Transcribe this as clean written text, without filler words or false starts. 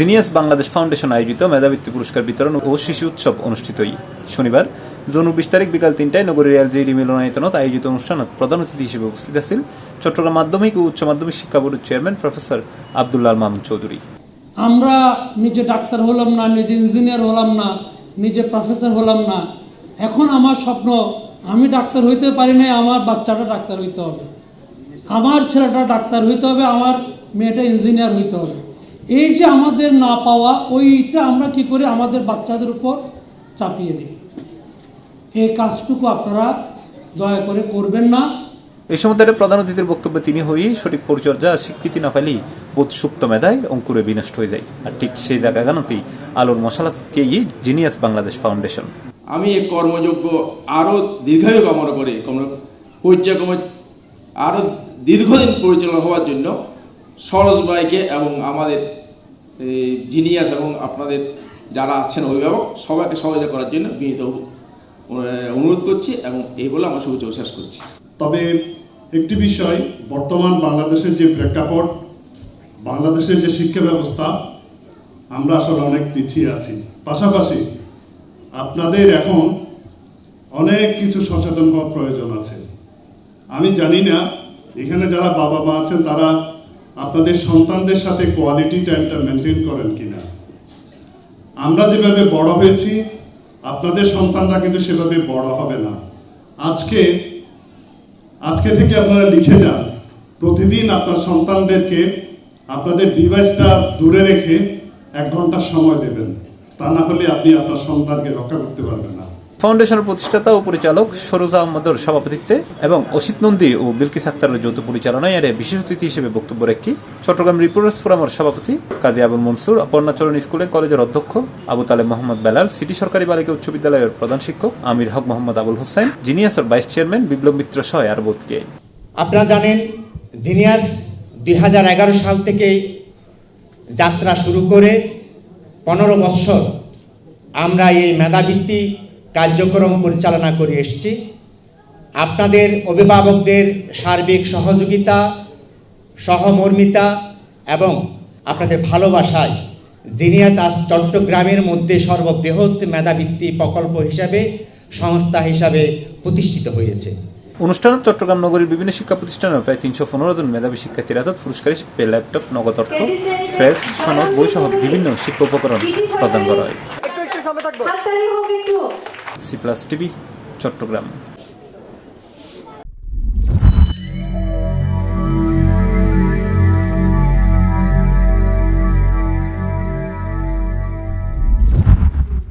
Genius Bangladesh foundation আয়োজিত মেধাবৃত্তি পুরস্কার বিতরণ ও শিশু উৎসব অনুষ্ঠিত শনিবার ২৯ তারিখ বিকাল ৩টায় নগরীর এলজিডি মিলনায়তনত আয়োজিত অনুষ্ঠানত প্রধান অতিথি হিসেবে উপস্থিত আছেন চট্টগ্রাম মাধ্যমিক ও উচ্চ মাধ্যমিক শিক্ষা বোর্ডের চেয়ারম্যান প্রফেসর আব্দুল্লাহ মামুন চৌধুরী। আমরা নিজে ডাক্তার হলাম না, নিজে ইঞ্জিনিয়ার হলাম না, নিজে প্রফেসর হলাম না। এখন আমার স্বপ্ন, আমি ডাক্তার হইতে পারি না, আমার বাচ্চাটা ডাক্তার হইতে হবে, আমার ছেলেটা ডাক্তার হইতে হবে, আমার মেয়েটা ইঞ্জিনিয়ার হইতে হবে। এই যে আমাদের না পাওয়া, ওইটা আমরা কি করে আমাদের বাচ্চাদের উপর চাপিয়ে দিই। এই কাজটুকু আপনারা দয়া করে করবেন না। এই সময় প্রধান অতিথির বক্তব্যে তিনি হয়েই সঠিক পরিচর্যা স্বীকৃতি না পাইলেই বোধ সুপ্ত মেধায় অঙ্কুরে বিনষ্ট হয়ে যায়। আর ঠিক সেই জায়গাগানতেই আলোর মশালা থেকে জিনিয়াস বাংলাদেশ ফাউন্ডেশন। আমি এই কর্মযোগ্য আরও দীর্ঘায়ু কামনা করে পর্যায়ক্রমে আরও দীর্ঘদিন পরিচালনা হওয়ার জন্য সরোজ ভাইকে এবং আমাদের জিনিয়াস এবং আপনাদের যারা আছেন অভিভাবক সবাইকে সহযোগিতা করার জন্য বিনীত অনুরোধ করছি এবং এই বলে আমার শুভেচ্ছা শেষ করছি। তবে একটি বিষয়, বর্তমান বাংলাদেশের যে প্রেক্ষাপট, বাংলাদেশের যে শিক্ষা ব্যবস্থা, আমরা আসলে অনেক পিছিয়ে আছি। পাশাপাশি আপনাদের এখন অনেক কিছু সচেতন হওয়ার প্রয়োজন আছে। আমি জানি না এখানে যারা বাবা মা আছেন তারা আপনাদের সন্তানদের সাথে কোয়ালিটি টাইমটা মেনটেন করেন কিনা। আমরা যেভাবে বড় হয়েছি, আপনাদের সন্তানরা কিন্তু সেভাবে বড় হবে না। আজকে থেকে আপনারা লিখে যান, প্রতিদিন আপনার সন্তানদেরকে আপনাদের ডিভাইসটা দূরে রেখে 1 ঘন্টা সময় দেবেন। তা না হলে আপনি আপনার সন্তানকে রক্ষা করতে পারবেন না। ফাউন্ডেশনের প্রতিষ্ঠাতা ও পরিচালক সরোজ আহমদের সভাপতিত্বে এবং অসিত নন্দী ও বিলকিস আক্তারের যৌথ পরিচালনায় এর বিশেষ অতিথি হিসেবে বক্তব্য রাখি চট্টগ্রাম রিপোর্টার্স ফোরামের সভাপতি কাজী আবুল মনসুর, অপর্ণাচরণ স্কুল এন্ড কলেজের অধ্যক্ষ আবু তালেব মোহাম্মদ বেলাল, সিটি সরকারি বালিকা উচ্চ বিদ্যালয়ের প্রধান শিক্ষক আমির হক মোহাম্মদ আবুল হোসেন, জিনিয়াসের ভাইস চেয়ারম্যান বিপ্লব মিত্র সহ আর বোধকে। আপনারা জানেন জিনিয়াস 2011 সাল থেকে যাত্রা শুরু করে 15 বছর আমরা এই মেধাবৃত্তি কার্যক্রম পরিচালনা করে এসেছি। আপনাদের অভিভাবকদের সার্বিক সহযোগিতা, সহমর্মিতা এবং আপনাদের ভালোবাসায় জিনিয়াস আজ চট্টগ্রামের মধ্যে সর্ববৃহৎ মেধাবৃত্তি প্রকল্প হিসাবে, সংস্থা হিসাবে প্রতিষ্ঠিত হয়েছে। অনুষ্ঠানে চট্টগ্রাম নগরীর বিভিন্ন শিক্ষা প্রতিষ্ঠানের প্রায় 315 জন মেধাবী শিক্ষার্থীরা পুরস্কার হিসেবে ল্যাপটপ, নগদ অর্থ, ক্রেস্ট, সনদ, বই সহ বিভিন্ন শিক্ষা উপকরণ প্রদান করা হয়। C plus TV, Chittagong.